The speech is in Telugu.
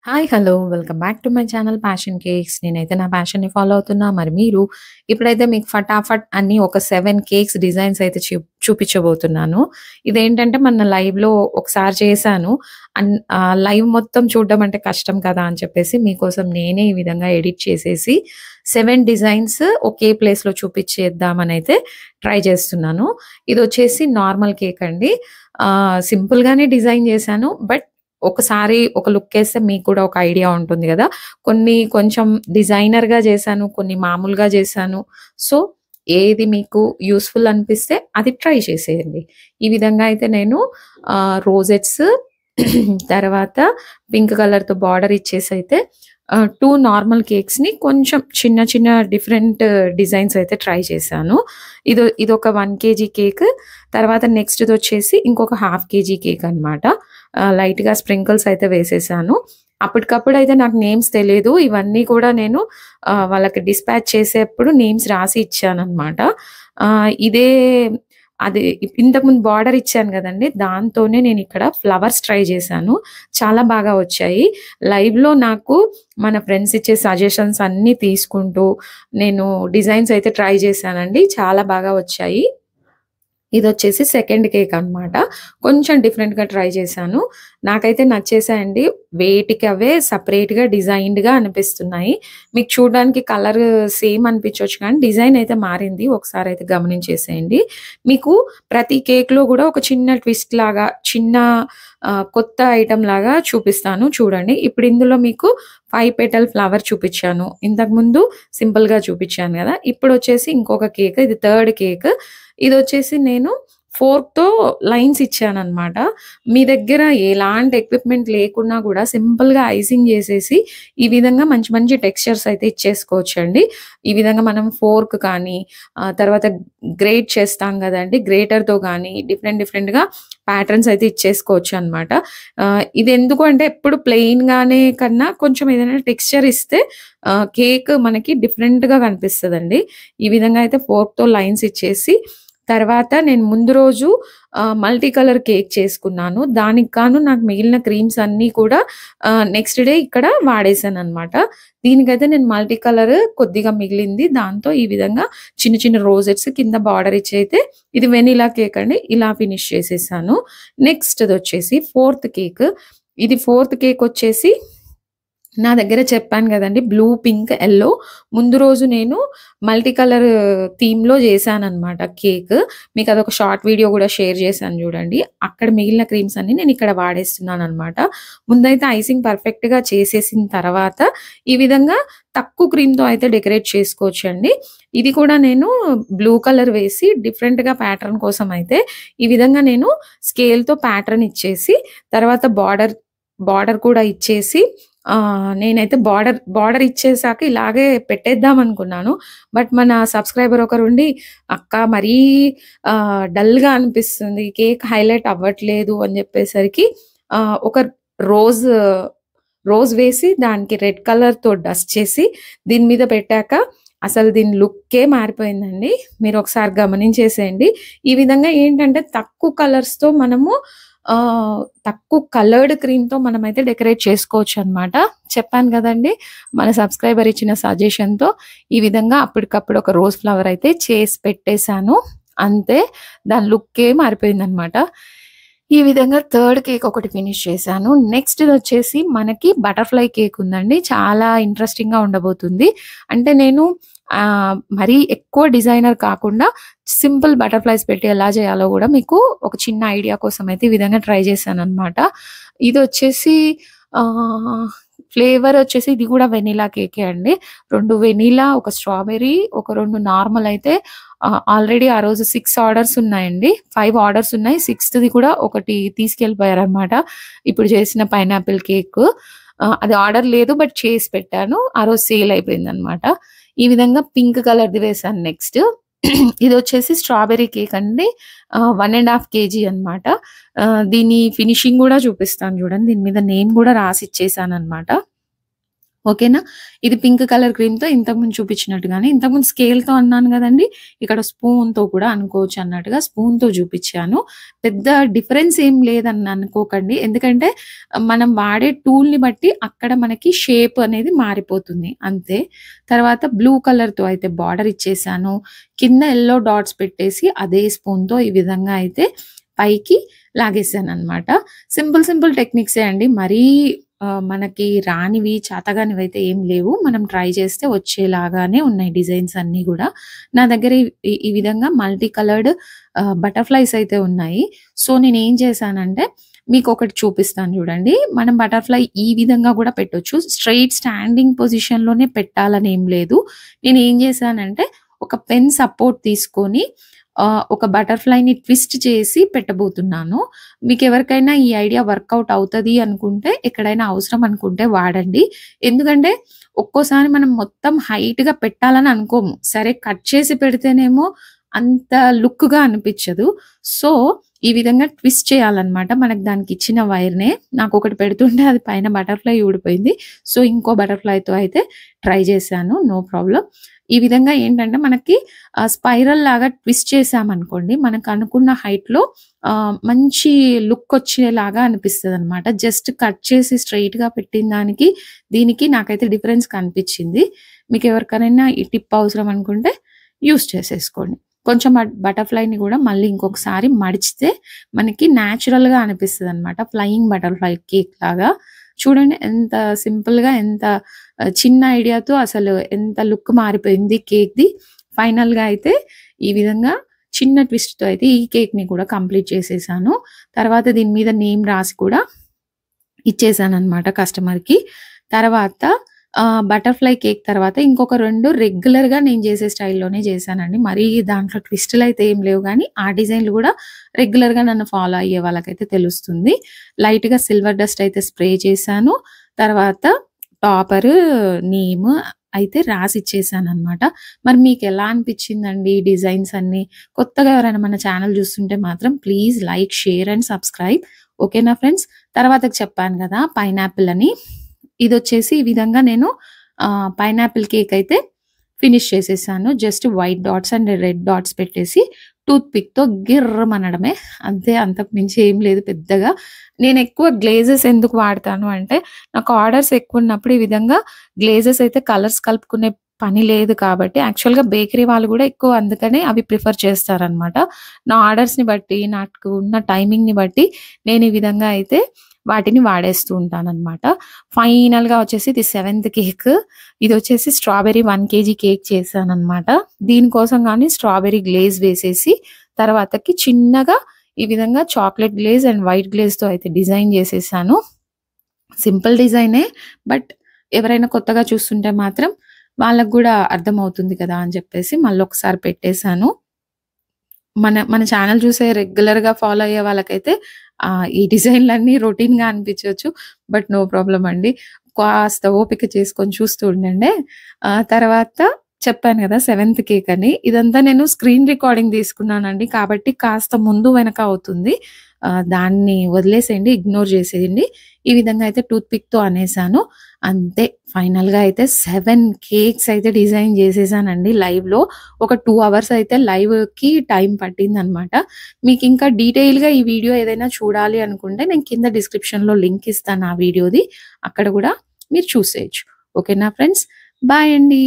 Hi! Hello! Welcome back to my channel passion cakes. నేనైతే నా ప్యాషన్‌ని ఫాలో అవుతున్నా. మరి మీరు? ఇప్పుడైతే మీకు ఫటాఫట్ అన్ని ఒక 7 కేక్స్ డిజైన్స్ అయితే చూపించబోతున్నాను. ఇదేంటంటే మొన్న లైవ్‌లో ఒకసారి చేశాను. లైవ్ మొత్తం చూడడం అంటే కష్టం కదా! అని చెప్పేసి మీకోసం నేనే ఈ విధంగా ఎడిట్ చేసేసి 7 డిజైన్స్ ఒకే ప్లేస్‌లో చూపించేద్దామనైతే ట్రై చేస్తున్నాను. ఇదొచ్చేసి నార్మల్ కేక్ అండి. సింపుల్‌గానే డిజైన్ చేశాను. బట్ ఒకసారి ఒక లుక్కేస్తే మీకు కూడా ఒక ఐడియా ఉంటుంది గదా! కొన్ని కొంచెం డిజైనర్‌గా జేశాను. కొన్ని మామూలుగా జేశాను. సో, ఏది మీకు యూజ్‌ఫుల్ అనిపిస్తే అది ట్రై చేసేయండి. ఈ విధంగా అయితే నేను రోజెట్స్ తర్వాత పింక్ కలర్‌తో బార్డర్ ఇచ్చేసైతే 2 నార్మల్ కేక్స్‌ని కొంచెం చిన్న చిన్న డిఫరెంట్ డిజైన్స్ అయితే ట్రై చేశాను. ఇదొక 1 కేజీ కేక్. తర్వాత నెక్స్ట్‌దొచ్చేసి ఇంకొక హాఫ్ కేజీ కేక్ అనమాట. లైట్‌గా స్ప్రింకిల్స్ అయితే వేసేసాను. అప్పటికప్పుడైతే నాకు నేమ్స్ తెలీదు. ఇవన్నీ కూడా నేను వాళ్ళకి డిస్పాచ్ చేసేప్పుడు నేమ్స్ రాసి ఇచ్చాననమాట. ఇదే అది ఇంతకుముందు బార్డర్ ఇచ్చాను గదండీ! దాంతోనే నేనిక్కడ ఫ్లవర్స్ ట్రై చేశాను. చాలా బాగా వచ్చాయి. లైవ్‌లో నాకు మన ఫ్రెండ్స్ ఇచ్చే సజెషన్స్ అన్నీ తీసుకుంటూ నేను డిజైన్స్ అయితే ట్రై చేశానండి. చాలా బాగా వచ్చాయి. ఇదొచ్చేసి సెకండ్ కేక్ అనమాట. కొంచెం డిఫరెంట్‌గా ట్రై చేశాను. నాకైతే నచ్చేసాయండి. వేటికవే సెపరేట్‌గా డిజైన్డ్‌గా అనిపిస్తున్నాయి. మీకు చూడడానికి కలర్ సేమ్ అనిపించొచ్చు కానీ డిజైన్ అయితే మారింది. ఒకసారయితే గమనించేసేయండి. మీకు ప్రతి కేక్‌లో గూడా ఒక చిన్న ట్విస్ట్ లాగా, చిన్న కొత్త ఐటెమ్ లాగా చూపిస్తాను చూడండి. ఇప్పుడు ఇందులో మీకు 5 పెటల్ ఫ్లవర్ చూపిచ్చాను. ఇంతకుముందు సింపుల్‌గా చూపిచ్చాను గదా! ఇప్పుడొచ్చేసి ఇంకొక కేక్. ఇది థర్డ్ కేక్. ఇదొచ్చేసి నేను ఫోర్క్‌తో లైన్స్ ఇచ్చాననమాట. మీ దగ్గర ఎలాంటి ఎక్విప్‌మెంట్ లేకున్నా గూడా సింపుల్‌గా ఐసింగ్ జేసేసి, ఈ విధంగా మంచి మంచి టెక్స్చర్స్ అయితే ఇచ్చేసుకోవచ్చండి. ఈ విధంగా మనం ఫోర్క్ కానీ, తర్వాత గ్రేట్ చేస్తాం గదండీ! గ్రేటర్‌తో గానీ డిఫరెంట్ డిఫరెంట్‌గా ప్యాటర్న్స్ అయితే ఇచ్చేసుకోవచ్చనమాట. ఇదెందుకు అంటే ఎప్పుడు ప్లెయిన్‌గానే కన్నా కొంచెం ఏదైనా టెక్స్చర్ ఇస్తే కేక్ మనకి డిఫరెంట్‌గా కనిపిస్తదండి. ఈ విధంగా అయితే ఫోర్క్‌తో లైన్స్ ఇచ్చేసి తర్వాత నేను ముందు రోజు మల్టీ కలర్ కేక్ చేసుకున్నాను. దానికి గాను నాకు మిగిలిన క్రీమ్స్ అన్నీ కూడా నెక్స్ట్ డే ఇక్కడ వాడేసాననమాట. దీనికైతే నేను మల్టీ కలర్ కొద్దిగా మిగిలింది. దాంతో ఈ విధంగా చిన్న చిన్న రోజెట్స్ కింద బార్డర్ ఇచ్చి అయితే ఇది వెనిలా కేక్ అండి. ఇలా ఫినిష్ చేసేసాను. నెక్స్ట్‌దొచ్చేసి ఫోర్త్ కేక్. ఇది ఫోర్త్ కేకొచ్చేసి నా దగ్గర చెప్పాను గదండీ! బ్లూ, పింక్, యెల్లో ముందు రోజు నేను మల్టీ కలర్ థీమ్‌లో జేశాననమాట కేక్. మీకదొక షార్ట్ వీడియో గూడా షేర్ జేశాను జూడండి. అక్కడ మిగిలిన క్రీమ్స్ అన్నీ నేనిక్కడ వాడేస్తున్నాననమాట. ముందైతే ఐసింగ్ పర్ఫెక్ట్‌గా చేసేసిన తర్వాత ఈ విధంగా తక్కువ క్రీమ్‌తో అయితే డెకరేట్ చేసుకోవచ్చండి. ఇది కూడా నేను బ్లూ కలర్ వేసి డిఫరెంట్‌గా ప్యాటర్న్ కోసం అయితే ఈ విధంగా నేను స్కేల్‌తో ప్యాటర్న్ ఇచ్చేసి తర్వాత బార్డర్ కూడా ఇచ్చేసి నేనైతే బార్డర్ ఇచ్చేసాక ఇలాగే పెట్టేద్దామనుకున్నాను. బట్ మన సబ్‌స్క్రైబర్ ఒకరుండి, "అక్క మరీ డల్‌గా అనిపిస్తుంది. కేక్ హైలైట్ అవ్వట్లేదు" అని జెప్పేసరికి ఒక రోజ్ రోజ్ వేసి దానికి రెడ్ కలర్‌తో డస్ట్ చేసి దీని మీద పెట్టాక అసలు దీని లుక్కే మారిపోయిందండి. మీరొకసారి గమనించేసేయండి. ఈ విధంగా ఏంటంటే తక్కువ కలర్స్‌తో మనము తక్కువ కలర్డ్ క్రీమ్‌తో మనమైతే డెకరేట్ చేసుకోవచ్చనమాట. చెప్పాను గదండీ! మన సబ్‌స్క్రైబర్ ఇచ్చిన సజెషన్‌తో ఈ విధంగా అప్పటికప్పుడు ఒక రోజ్ ఫ్లవర్ అయితే చేసి పెట్టేసాను. అంతే. దాని లుక్కే మారిపోయిందనమాట. ఈ విధంగా థర్డ్ కేక్ ఒకటి ఫినిష్ చేశాను. నెక్స్ట్‌దొచ్చేసి మనకి బటర్‌ఫ్లై కేక్ ఉందండి. చాలా ఇంట్రెస్టింగ్‌గా ఉండబోతుంది. అంటే నేను మరీ ఎక్కువ డిజైనర్ కాకుండా సింపుల్ బటర్‌ఫ్లైస్ పెట్టి ఎలా చేయాలో గూడా మీకు ఒక చిన్న ఐడియా కోసం అయితే ఈ విధంగా ట్రై చేశాననమాట. ఇదొచ్చేసి ఆహ్, ఫ్లేవర్ వచ్చేసి ఇది గూడా వెనిలా కేకే అండి. 2 వెనిలా, ఒక స్ట్రాబెర్రీ, ఒక 2 నార్మల్ అయితే ఆల్రెడీ ఆ రోజు 6 ఆర్డర్స్ ఉన్నాయండి. 5 ఆర్డర్స్ ఉన్నాయి. సిక్స్త్‌ది కూడా ఒకటి తీసుకెళ్ళిపోయారనమాట. ఇప్పుడు చేసిన పైనాపిల్ కేకు. అది ఆర్డర్ లేదు. బట్ చేసి పెట్టాను. ఆ రోజు సేల్ అయిపోయిందనమాట. ఈ విధంగా పింక్ కలర్‌ది వేశాను నెక్స్ట్. ఇదొచ్చేసి స్ట్రాబెర్రీ కేక్ అండి. 1 ½ కేజీ అనమాట. దీని ఫినిషింగ్ గూడా చూపిస్తాను చూడండి. దీని మీద నేమ్ గూడా రాసిచ్చేసాననమాట. ఓకేనా? ఇది పింక్ కలర్ క్రీమ్‌తో ఇంతకుముందు చూపించినట్టుగానే ఇంతకుముందు స్కేల్‌తో అన్నాను గదండీ! ఇక్కడ స్పూన్‌తో కూడా అనుకోవచ్చు అన్నట్టుగా స్పూన్‌తో చూపించాను. పెద్ద డిఫరెన్స్ ఏం లేదని అనుకోకండి. ఎందుకంటే మనం వాడే టూల్‌ని బట్టి అక్కడ మనకి షేప్ అనేది మారిపోతుంది అంతే. తర్వాత బ్లూ కలర్‌తో అయితే బార్డర్ ఇచ్చేసాను. కింద యెల్లో డాట్స్ పెట్టేసి అదే స్పూన్‌తో ఈ విధంగా అయితే పైకి లాగేసాననమాట. సింపుల్ సింపుల్ టెక్నిక్సే అండి. మరీ మనకి రానివి, చేతగానివైతే ఏం లేవు. మనం ట్రై చేస్తే వచ్చేలాగానే ఉన్నాయి డిజైన్స్ అన్నీ గూడా. నా దగ్గర ఈ విధంగా మల్టీ కలర్డ్ బటర్‌ఫ్లైస్ అయితే ఉన్నాయి. సో, నేనేం చేశానంటే మీకొకటి చూపిస్తాను చూడండి. మనం బటర్‌ఫ్లై ఈ విధంగా గూడా పెట్టొచ్చు. స్ట్రెయిట్ స్టాండింగ్ పొజిషన్‌లోనే పెట్టాలని ఏం లేదు. నేనేం చేశానంటే ఒక పెన్ సపోర్ట్ తీసుకొని ఒక బటర్‌ఫ్లైని ట్విస్ట్ చేసి పెట్టబోతున్నాను. మీకెవరికైనా ఈ ఐడియా వర్కౌట్ అవుతది అనుకుంటే, ఎక్కడైనా అవసరం అనుకుంటే వాడండి. ఎందుకంటే, ఒక్కోసారి మనం మొత్తం హైట్‌గా పెట్టాలని అనుకోము. సరే కట్ చేసి పెడితేనేమో అంత లుక్‌గా అనిపిచ్చదు. సో, ఈ విధంగా ట్విస్ట్ చేయాలన్నమాట. మనకు దానికిచ్చిన వైర్‌నే. నాకొకటి పెడుతుంటే అది పైన బటర్‌ఫ్లై ఊడిపోయింది. సో, ఇంకో బటర్‌ఫ్లైతో అయితే ట్రై చేశాను. No problem. ఈ విధంగా ఏంటంటే మనకి స్పైరల్ లాగా ట్విస్ట్ చేశామనుకోండి, మనకనుకున్న హైట్‌లో మంచి లుకొచ్చేలాగా అనిపిస్తదనమాట. జస్ట్ కట్ చేసి స్ట్రెయిట్‌గా పెట్టిన దానికి, దీనికి నాకైతే డిఫరెన్స్ కనిపిచ్చింది. మీకెవరికైనా ఈ టిప్ అవసరం అనుకుంటే యూజ్ చేసేసుకోండి. కొంచెం బటర్‌ఫ్లైని గూడా మళ్ళీ ఇంకొకసారి మడిచితే మనకి నేచురల్‌గా అనిపిస్తదనమాట. ఫ్లయింగ్ బటర్‌ఫ్లై కేక్ లాగా. చూడండి ఎంత సింపుల్‌గా ఎంత చిన్న ఐడియాతో అసలు ఎంత లుక్ మారిపోయింది కేక్‌ది. ఫైనల్‌గా అయితే ఈ విధంగా చిన్న ట్విస్ట్‌తో అయితే ఈ కేక్‌ని కూడా కంప్లీట్ చేసేసాను. తర్వాత దీని మీద నేమ్ రాసి కూడా ఇచ్చేసాననమాట కస్టమర్‌కి. తర్వాత బటర్‌ఫ్లై కేక్ తర్వాత ఇంకొక 2 రెగ్యులర్‌గా నేను చేసే స్టైల్‌లోనే చేశానండి. మరీ దాంట్లో ట్విస్టులయితే ఏం లేవు గానీ, ఆ డిజైన్‌లు గూడా రెగ్యులర్‌గా నన్ను ఫాలో అయ్యే వాళ్ళకైతే తెలుస్తుంది. లైట్‌గా సిల్వర్ డస్ట్ అయితే స్ప్రే చేశాను. తర్వాత టాపరు, నేమ్ అయితే రాసిచ్చేసాననమాట. మరి మీకెలా అనిపిచ్చిందండి ఈ డిజైన్స్ అన్నీ? కొత్తగా ఎవరైనా మన ఛానల్ చూస్తుంటే మాత్రం please like, share and subscribe. ఓకేనా ఫ్రెండ్స్? తర్వాతకి చెప్పాను గదా! పైనాపిల్ అని. ఇదొచ్చేసి ఈ విధంగా నేను పైనాపిల్ కేక్ అయితే ఫినిష్ చేసేసాను. Just white dots and red dots పెట్టేసి టూత్ పిక్‌తో గిర్రమనడమే. అంతే అంతకు మించి ఏం లేదు పెద్దగా. నేనెక్కువ గ్లేజెస్ ఎందుకు వాడతాను అంటే, నాకు ఆర్డర్స్ ఎక్కువున్నప్పుడు ఈ విధంగా గ్లేజెస్ అయితే కలర్స్ కలుపుకునే పని లేదు కాబట్టి, యాక్చువల్‌గా బేకరీ వాళ్ళు గూడా ఎక్కువ అందుకనే అవి ప్రిఫర్ చేస్తారనమాట. నా ఆర్డర్స్‌ని బట్టి, నాకు ఉన్న టైమింగ్‌ని బట్టి నేను ఈ విధంగా అయితే వాటిని వాడేస్తూ ఉంటాననమాట. ఫైనల్‌గా వచ్చేసి ఇది 7థ్ కేక్. ఇదొచ్చేసి స్ట్రాబెర్రీ 1 కేజీ కేక్ చేశాననమాట. దీనికోసం గాని స్ట్రాబెర్రీ గ్లేజ్ వేసేసి, తర్వాతకి చిన్నగా ఈ విధంగా చాక్లేట్ గ్లేజ్ అండ్ వైట్ గ్లేజ్‌తో అయితే డిజైన్ చేసేసాను. సింపుల్ డిజైనే. బట్ ఎవరైనా కొత్తగా చూస్తుంటే మాత్రం వాళ్ళకి గూడా అర్థమవుతుంది కదా! అని చెప్పేసి మళ్ళొకసారి పెట్టేసాను. మన ఛానల్ చూసే రెగ్యులర్‌గా ఫాలో అయ్యే వాళ్ళకైతే ఈ డిజైన్‌లన్నీ రొటీన్‌గా అనిపించొచ్చు. బట్ నో ప్రాబ్లమ్ అండి. కాస్త ఓపిక చేసుకొని చూస్తూ ఉండండి. తర్వాత చెప్పాను గదా! 7థ్ కేక్ అని. ఇదంతా నేను స్క్రీన్ రికార్డింగ్ తీసుకున్నానండి. కాబట్టి కాస్త ముందు వెనక అవుతుంది. దాన్ని వదిలేసేయండి. ఇగ్నోర్ చేసేయండి. ఈ విధంగా అయితే టూత్ పిక్‌తో అనేసాను. అంతే ఫైనల్‌గా అయితే 7 కేక్స్ అయితే డిజైన్ చేసేసానండి లైవ్‌లో. ఒక 2 అవర్స్ అయితే లైవ్‌కి టైం పట్టిందనమాట. మీకింకా డీటెయిల్‌గా ఈ వీడియో ఏదైనా చూడాలి అనుకుంటే నేను కింద డిస్క్రిప్షన్‌లో లింక్ ఇస్తాను ఆ వీడియోది. అక్కడ గూడా మీరు చూసేయొచ్చు. ఓకేనా ఫ్రెండ్స్? బాయ్ అండి.